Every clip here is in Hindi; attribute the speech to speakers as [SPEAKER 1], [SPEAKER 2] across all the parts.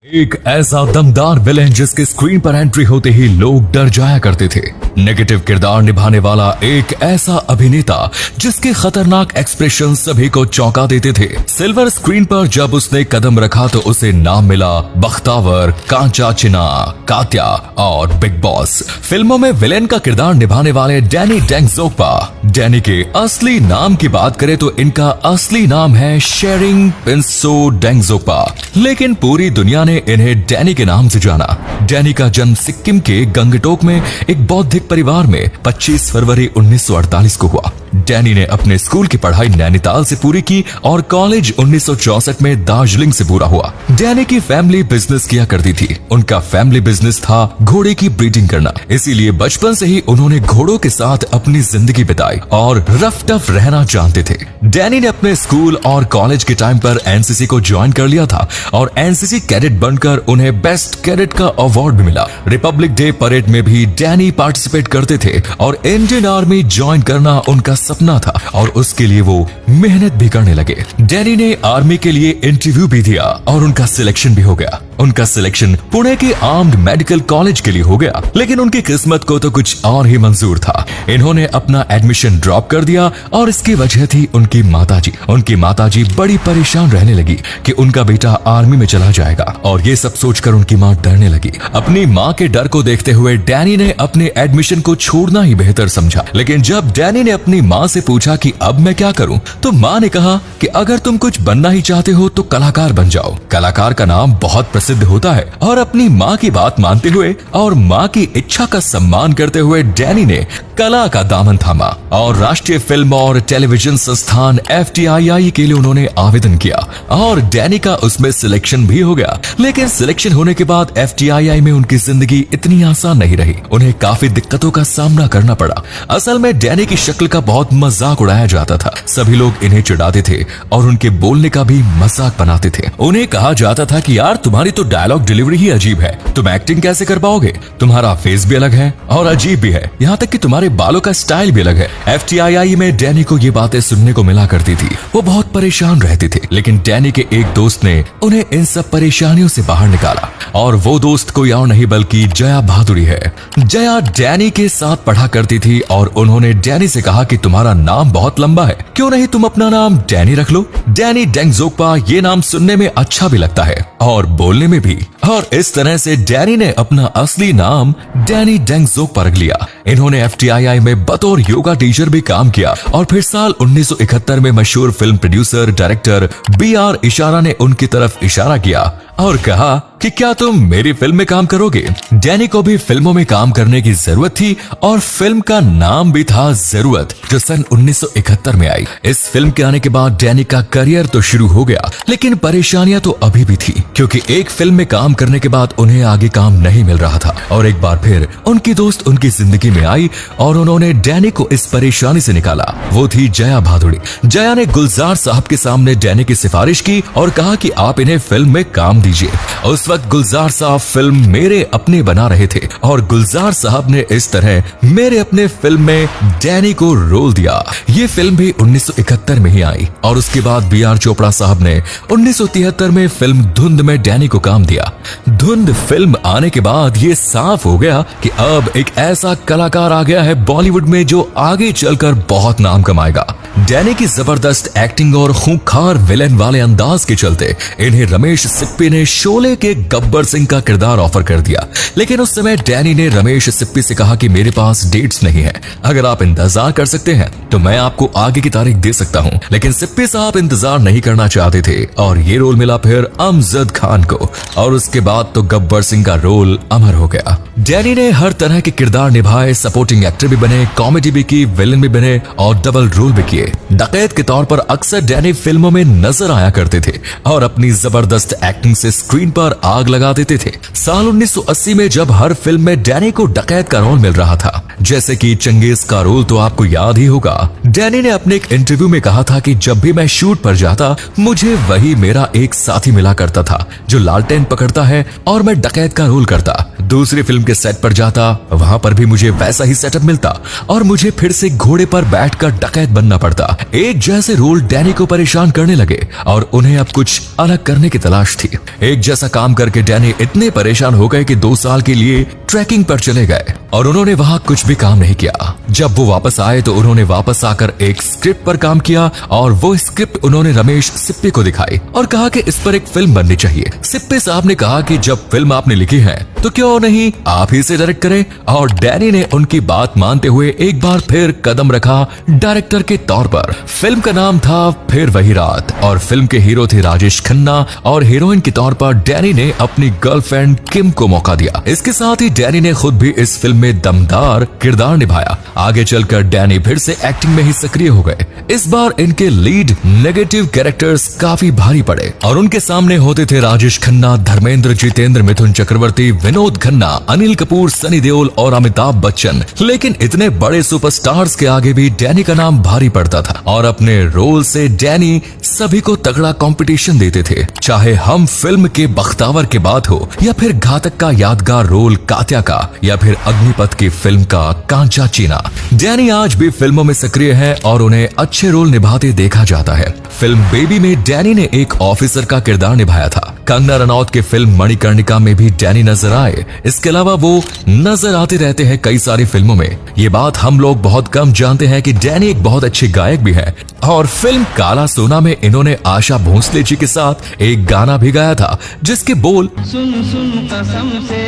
[SPEAKER 1] एक ऐसा दमदार विलेन जिसके स्क्रीन पर एंट्री होते ही लोग डर जाया करते थे। नेगेटिव किरदार निभाने वाला एक ऐसा अभिनेता जिसके खतरनाक एक्सप्रेशन सभी को चौंका देते थे। सिल्वर स्क्रीन पर जब उसने कदम रखा तो उसे नाम मिला बख्तावर, कांचा चिना, कात्या और बिग बॉस। फिल्मों में विलेन का किरदार निभाने वाले डैनी डेंगजोग्पा। डैनी के असली नाम की बात करें तो इनका असली नाम है शेरिंग पिंसो डेंगजोग्पा, लेकिन पूरी दुनिया ने इन्हें डैनी के नाम से जाना। डैनी का जन्म सिक्किम के गंगटोक में एक बौद्धिक परिवार में 25 फरवरी 1948 को हुआ। डैनी ने अपने स्कूल की पढ़ाई नैनीताल से पूरी की और कॉलेज 1964 में दार्जिलिंग से पूरा हुआ। डैनी की फैमिली बिजनेस किया करती थी। उनका फैमिली बिजनेस था घोड़े की ब्रीडिंग करना, इसीलिए बचपन से ही उन्होंने घोड़ों के साथ अपनी जिंदगी बिताई और रफ टफ रहना जानते थे। डैनी ने अपने स्कूल और कॉलेज के टाइम पर एनसीसी को ज्वाइन कर लिया था और एनसीसी कैडेट बनकर उन्हें बेस्ट कैडेट का अवार्ड भी मिला। रिपब्लिक डे परेड में भी डैनी पार्टिसिपेट करते थे और इंडियन आर्मी ज्वाइन करना उनका सपना था और उसके लिए वो मेहनत भी करने लगे। डैनी ने आर्मी के लिए इंटरव्यू भी दिया और उनका सिलेक्शन भी हो गया। उनका सिलेक्शन पुणे के आर्म्ड मेडिकल कॉलेज के लिए हो गया, लेकिन उनकी किस्मत को तो कुछ और ही मंजूर था। इन्होंने अपना एडमिशन ड्रॉप कर दिया और इसकी वजह थी उनकी माताजी। उनकी माताजी बड़ी परेशान रहने लगी कि उनका बेटा आर्मी में चला जाएगा और ये सब सोचकर उनकी माँ डरने लगी। अपनी माँ के डर को देखते हुए डैनी ने अपने एडमिशन को छोड़ना ही बेहतर समझा। लेकिन जब डैनी ने अपनी माँ से पूछा कि अब मैं क्या करूं, तो माँ ने कहा कि अगर तुम कुछ बनना ही चाहते हो तो कलाकार बन जाओ। कलाकार का नाम बहुत प्रसिद्ध होता है। और अपनी माँ की बात मानते हुए और माँ की इच्छा का सम्मान करते हुए डैनी ने कला का दामन थामा और राष्ट्रीय फिल्म और टेलीविजन संस्थान FTII के लिए उन्होंने आवेदन किया और डैनी का उसमें सिलेक्शन भी हो गया। लेकिन सिलेक्शन होने के बाद FTII में उनकी जिंदगी इतनी आसान नहीं रही। उन्हें काफी दिक्कतों का सामना करना पड़ा। असल में डैनी की शक्ल का बहुत मजाक उड़ाया जाता था। सभी लोग इन्हें चिढ़ाते थे और उनके बोलने का भी मजाक बनाते थे। उन्हें कहा जाता था कि यार तुम्हारी तो डायलॉग डिलीवरी ही अजीब है, तुम एक्टिंग कैसे कर पाओगे, तुम्हारा फेस भी अलग है और अजीब भी है, यहाँ तक कि तुम्हारे बालों का स्टाइल भी अलग है। FTII में डैनी को ये बातें सुनने को मिला करती थी। वो बहुत परेशान रहते थे, लेकिन डैनी के एक दोस्त ने उन्हें इन सब परेशानियों से बाहर निकाला और वो दोस्त कोई और नहीं बल्कि जया भादुड़ी है। जया डैनी के साथ पढ़ा करती थी और उन्होंने डैनी से कहा कि तुम्हारा नाम बहुत लंबा है, क्यों नहीं तुम अपना नाम डैनी रख लो। डैनी डेंगजोग्पा ये नाम सुनने में अच्छा भी लगता है और बोलने में भी, और इस तरह से डैनी ने अपना असली नाम डैनी डेंगजोग्पा रख लिया। इन्होंने FTII में बतौर योगा टीचर भी काम किया और फिर साल 1971 में मशहूर फिल्म प्रोड्यूसर डायरेक्टर BR इशारा ने उनकी तरफ इशारा किया और कहा कि क्या तुम मेरी फिल्म में काम करोगे। डैनी को भी फिल्मों में काम करने की जरूरत थी और फिल्म का नाम भी था जरूरत, जो सन 1971 में आई। इस फिल्म के आने के बाद डैनी का करियर तो शुरू हो गया, लेकिन परेशानियां तो अभी भी थी, क्योंकि एक फिल्म में काम करने के बाद उन्हें आगे काम नहीं मिल रहा था। और एक बार फिर उनकी दोस्त उनकी जिंदगी में आई और उन्होंने डैनी को इस परेशानी से निकाला। वो थी जया भादुड़ी। जया ने गुलजार साहब के सामने डैनी की सिफारिश की और कहा कि आप इन्हें फिल्म में काम दीजिए। उस वक्त गुलजार साहब फिल्म मेरे अपने बना रहे थे और गुलजार साहब ने इस तरह मेरे अपने फिल्म में डैनी को रोल दिया। ये फिल्म भी 1971 में ही आई और उसके बाद BR चोपड़ा साहब ने 1973 में फिल्म धुंध में डैनी को काम दिया। धुंध फिल्म आने के बाद ये साफ हो गया कि अब एक ऐसा कलाकार आ गया है बॉलीवुड में जो आगे चलकर बहुत नाम कमाएगा। डैनी की जबरदस्त एक्टिंग और खूंखार विलेन वाले अंदाज के चलते इन्हें रमेश सिप्पी ने शोले के गब्बर सिंह का किरदार ऑफर कर दिया। लेकिन उस समय डैनी ने रमेश सिप्पी से कहा कि मेरे पास डेट्स नहीं है, अगर आप इंतजार कर सकते हैं तो मैं आपको आगे की तारीख दे सकता हूं। लेकिन सिप्पी साहब इंतजार नहीं करना चाहते थे और ये रोल मिला फिर अमजद खान को और उसके बाद तो गब्बर सिंह का रोल अमर हो गया। डैनी ने हर तरह के किरदार निभाए, सपोर्टिंग एक्टर भी बने, कॉमेडी भी की, विलन भी बने और डबल रोल भी किए। डकैत के तौर पर अक्सर डैनी फिल्मों में नजर आया करते थे और अपनी जबरदस्त एक्टिंग से स्क्रीन पर आग लगा देते थे। साल 1980 में जब हर फिल्म में डैनी को डकैत का रोल मिल रहा था, जैसे कि चंगेज का रोल तो आपको याद ही होगा। डैनी ने अपने एक इंटरव्यू में कहा था कि जब भी मैं शूट पर जाता मुझे वही मेरा एक साथी मिला करता था जो लालटेन पकड़ता है और मैं डकैत का रोल करता। दूसरी फिल्म के सेट पर जाता, वहां पर भी मुझे वैसा ही सेटअप मिलता और मुझे फिर से घोड़े पर बैठकर डकैत बनना पड़ता। एक जैसे रोल डैनी को परेशान करने लगे और उन्हें अब कुछ अलग करने की तलाश थी। एक जैसा काम करके डैनी इतने परेशान हो गए कि 2 साल के लिए ट्रैकिंग पर चले गए और उन्होंने वहां कुछ भी काम नहीं किया। जब वो वापस आए तो उन्होंने वापस आकर एक स्क्रिप्ट पर काम किया और वो स्क्रिप्ट उन्होंने रमेश सिप्पी को दिखाई और कहा कि इस पर एक फिल्म बननी चाहिए। सिप्पी साहब ने कहा कि जब फिल्म आपने लिखी है तो क्यों नहीं आप ही से डायरेक्ट करें, और डैनी ने उनकी बात मानते हुए एक बार फिर कदम रखा डायरेक्टर के तौर पर। फिल्म का नाम था फिर वही रात और फिल्म के हीरो थे राजेश खन्ना और हीरोइन के तौर पर डैनी ने अपनी गर्लफ्रेंड किम को मौका दिया। इसके साथ ही डैनी ने खुद भी इस फिल्म में दमदार किरदार निभाया। आगे चलकर डैनी फिर से एक्टिंग में ही सक्रिय हो गए। इस बार इनके लीड नेगेटिव कैरेक्टर्स काफी भारी पड़े और उनके सामने होते थे राजेश खन्ना, धर्मेंद्र, जितेंद्र, मिथुन चक्रवर्ती, विनोद खन्ना, अनिल कपूर, सनी देओल और अमिताभ बच्चन। लेकिन इतने बड़े सुपरस्टार्स के आगे भी डैनी का नाम भारी पड़ता था और अपने रोल से डैनी सभी को तगड़ा कंपटीशन देते थे। चाहे हम फिल्म के बख्तावर के बात हो या फिर घातक का यादगार रोल कात्या का या फिर अग्निपथ की फिल्म का कांचा चीना, डैनी आज भी फिल्मों में सक्रिय है और उन्हें अच्छे रोल निभाते देखा जाता है। फिल्म बेबी में डैनी ने एक ऑफिसर का किरदार निभाया था। कंगना रनौत के फिल्म मणिकर्णिका में भी डैनी नजर आए। इसके अलावा वो नजर आते रहते हैं कई सारी फिल्मों में। ये बात हम लोग बहुत कम जानते हैं कि डैनी एक बहुत अच्छे गायक भी हैं और फिल्म काला सोना में इन्होंने आशा भोसले जी के साथ एक गाना भी गाया था जिसके बोल
[SPEAKER 2] सुन सुन कसम से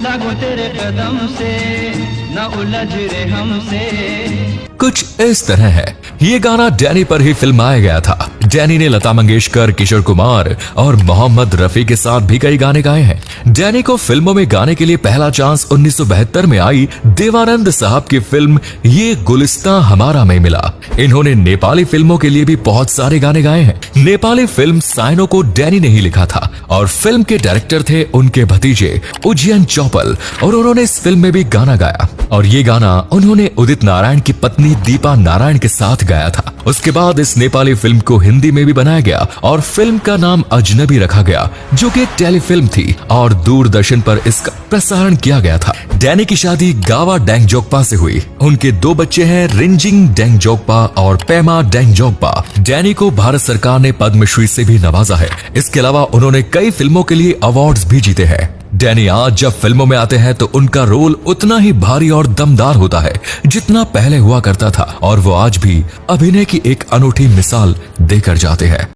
[SPEAKER 2] लागो तेरे कदम से ना उलझ रे हमसे
[SPEAKER 1] कुछ इस तरह है। ये गाना डैनी पर ही फिल्माया गया था। डैनी ने लता मंगेशकर, किशोर कुमार और मोहम्मद रफी के साथ भी कई गाने गाए हैं। डैनी को फिल्मों में गाने के लिए पहला चांस 1972 में आई देवानंद साहब की फिल्म ये गुलिस्तां हमारा में मिला। इन्होंने नेपाली फिल्मों के लिए भी बहुत सारे गाने गाए हैं। नेपाली फिल्म साइनो को डैनी ने ही लिखा था और फिल्म के डायरेक्टर थे उनके भतीजे उज्जैन चौपल और उन्होंने इस फिल्म में भी गाना गाया और ये गाना उन्होंने उदित नारायण की पत्नी दीपा नारायण के साथ गाया था। उसके बाद इस नेपाली फिल्म को हिंदी में भी बनाया गया और फिल्म का नाम अजनबी रखा गया जो कि एक टेलीफिल्म थी और दूरदर्शन पर इसका प्रसारण किया गया था। डैनी की शादी गावा डेंगजोकपा से हुई। उनके 2 बच्चे हैं, रिंजिंग डेंगजोकपा और पेमा डेंगजोकपा। डैनी को भारत सरकार ने पद्मश्री से भी नवाजा है। इसके अलावा उन्होंने कई फिल्मों के लिए अवार्ड्स भी जीते हैं। डैनी आज जब फिल्मों में आते हैं तो उनका रोल उतना ही भारी और दमदार होता है जितना पहले हुआ करता था और वो आज भी अभिनय की एक अनूठी मिसाल देकर जाते हैं।